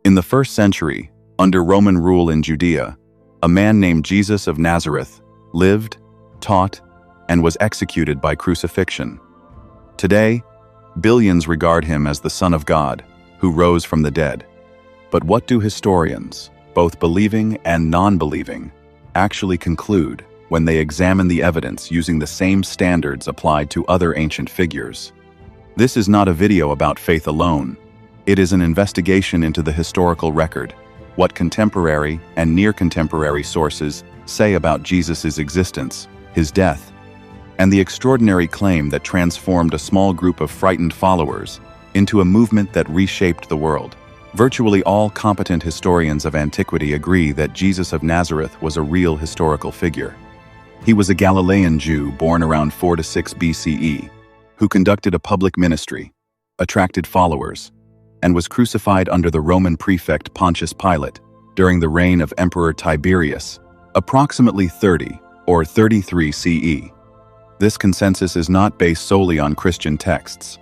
In the 1st century, under Roman rule in Judea, a man named Jesus of Nazareth lived, taught, and was executed by crucifixion. Today, billions regard him as the Son of God, who rose from the dead. But what do historians, both believing and non-believing, actually conclude when they examine the evidence using the same standards applied to other ancient figures? This is not a video about faith alone. It is an investigation into the historical record, what contemporary and near-contemporary sources say about Jesus' existence, his death, and the extraordinary claim that transformed a small group of frightened followers into a movement that reshaped the world. Virtually all competent historians of antiquity agree that Jesus of Nazareth was a real historical figure. He was a Galilean Jew born around 4 to 6 BCE, who conducted a public ministry, attracted followers, and was crucified under the Roman prefect Pontius Pilate during the reign of Emperor Tiberius, approximately 30 or 33 CE. This consensus is not based solely on Christian texts.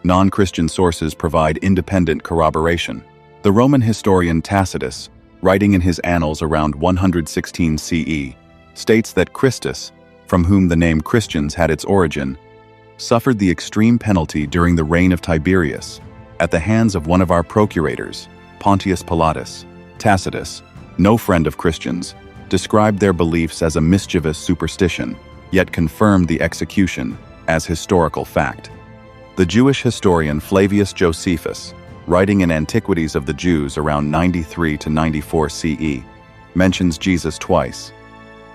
Non-Christian sources provide independent corroboration. The Roman historian Tacitus, writing in his Annals around 116 CE, states that Christus, from whom the name Christians had its origin, suffered the extreme penalty during the reign of Tiberius at the hands of one of our procurators, Pontius Pilatus. Tacitus, no friend of Christians, described their beliefs as a mischievous superstition, yet confirmed the execution as historical fact. The Jewish historian Flavius Josephus, writing in Antiquities of the Jews around 93 to 94 CE, mentions Jesus twice.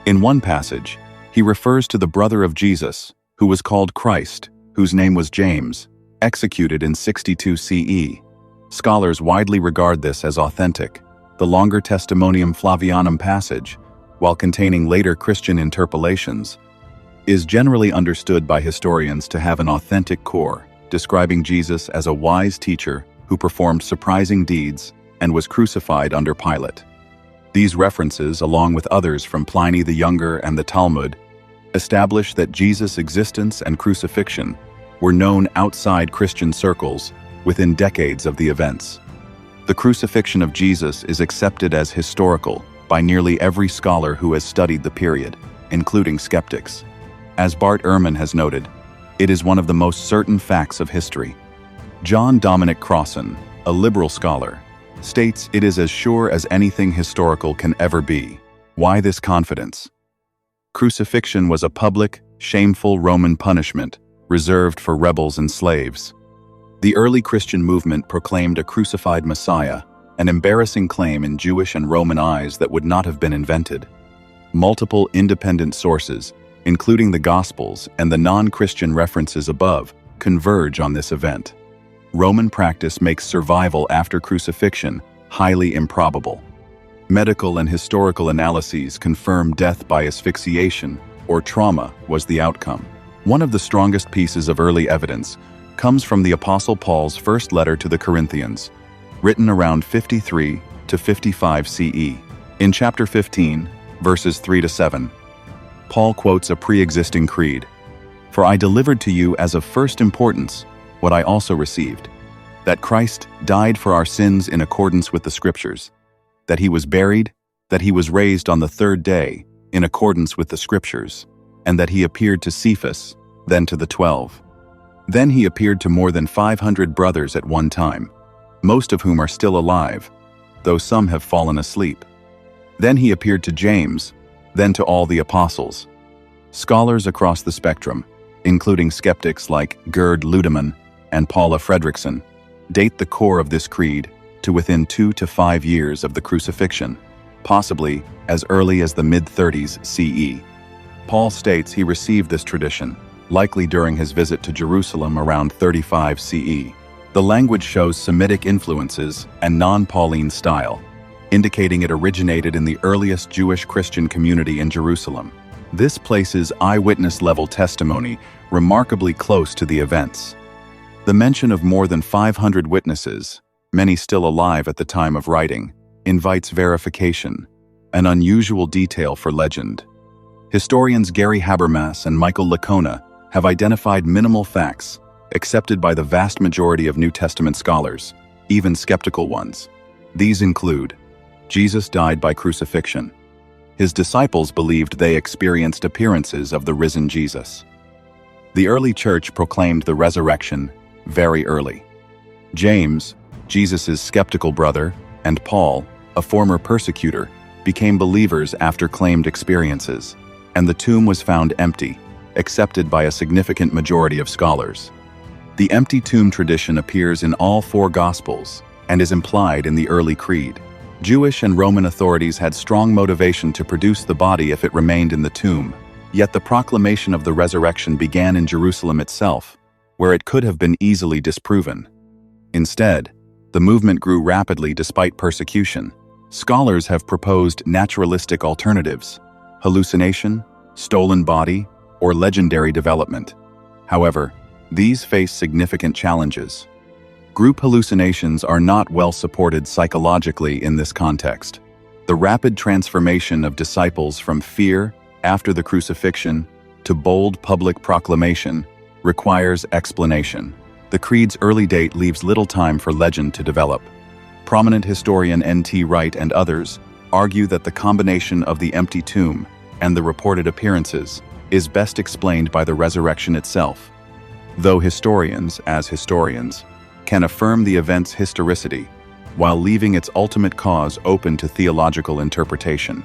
In one passage, he refers to the brother of Jesus, who was called Christ, whose name was James, executed in 62 CE. Scholars widely regard this as authentic. The longer Testimonium Flavianum passage, while containing later Christian interpolations, is generally understood by historians to have an authentic core, describing Jesus as a wise teacher who performed surprising deeds and was crucified under Pilate. These references, along with others from Pliny the Younger and the Talmud, establish that Jesus' existence and crucifixion were known outside Christian circles within decades of the events. The crucifixion of Jesus is accepted as historical by nearly every scholar who has studied the period, including skeptics. As Bart Ehrman has noted, it is one of the most certain facts of history. John Dominic Crossan, a liberal scholar, states it is as sure as anything historical can ever be. Why this confidence? Crucifixion was a public, shameful Roman punishment reserved for rebels and slaves. The early Christian movement proclaimed a crucified Messiah, an embarrassing claim in Jewish and Roman eyes that would not have been invented. Multiple independent sources, including the Gospels and the non-Christian references above, converge on this event. Roman practice makes survival after crucifixion highly improbable. Medical and historical analyses confirm death by asphyxiation or trauma was the outcome. One of the strongest pieces of early evidence comes from the Apostle Paul's first letter to the Corinthians, written around 53 to 55 CE. In chapter 15, verses 3 to 7, Paul quotes a pre-existing creed, "For I delivered to you as of first importance what I also received, that Christ died for our sins in accordance with the Scriptures, that he was buried, that he was raised on the third day in accordance with the Scriptures, and that he appeared to Cephas, then to the 12. Then he appeared to more than 500 brothers at one time, most of whom are still alive, though some have fallen asleep. Then he appeared to James, then to all the apostles." Scholars across the spectrum, including skeptics like Gerd Ludemann and Paula Fredrickson, date the core of this creed to within 2 to 5 years of the crucifixion, possibly as early as the mid-30s CE. Paul states he received this tradition, likely during his visit to Jerusalem around 35 CE. The language shows Semitic influences and non-Pauline style, indicating it originated in the earliest Jewish Christian community in Jerusalem. This places eyewitness-level testimony remarkably close to the events. The mention of more than 500 witnesses, many still alive at the time of writing, invites verification, an unusual detail for legend. Historians Gary Habermas and Michael Licona have identified minimal facts accepted by the vast majority of New Testament scholars, even skeptical ones. These include: Jesus died by crucifixion. His disciples believed they experienced appearances of the risen Jesus. The early church proclaimed the resurrection very early. James, Jesus' skeptical brother, and Paul, a former persecutor, became believers after claimed experiences, and the tomb was found empty, accepted by a significant majority of scholars. The empty tomb tradition appears in all four Gospels and is implied in the early creed. Jewish and Roman authorities had strong motivation to produce the body if it remained in the tomb, yet the proclamation of the resurrection began in Jerusalem itself, where it could have been easily disproven. Instead, the movement grew rapidly despite persecution. Scholars have proposed naturalistic alternatives: hallucination, stolen body, or legendary development. However, these face significant challenges. Group hallucinations are not well supported psychologically in this context. The rapid transformation of disciples from fear after the crucifixion to bold public proclamation requires explanation. The creed's early date leaves little time for legend to develop. Prominent historian N.T. Wright and others argue that the combination of the empty tomb and the reported appearances is best explained by the resurrection itself, though historians, as historians, can affirm the event's historicity while leaving its ultimate cause open to theological interpretation.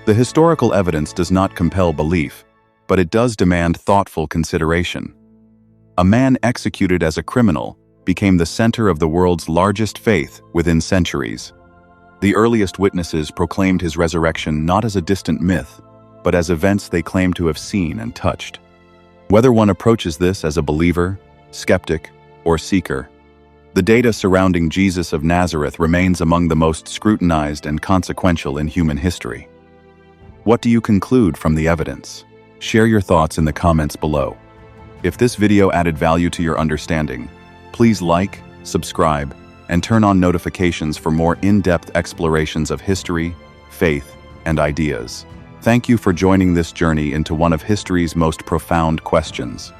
The historical evidence does not compel belief, but it does demand thoughtful consideration. A man executed as a criminal became the center of the world's largest faith within centuries. The earliest witnesses proclaimed his resurrection not as a distant myth, but as events they claimed to have seen and touched. Whether one approaches this as a believer, skeptic, or seeker, the data surrounding Jesus of Nazareth remains among the most scrutinized and consequential in human history. What do you conclude from the evidence? Share your thoughts in the comments below. If this video added value to your understanding, please like, subscribe, and turn on notifications for more in-depth explorations of history, faith, and ideas. Thank you for joining this journey into one of history's most profound questions.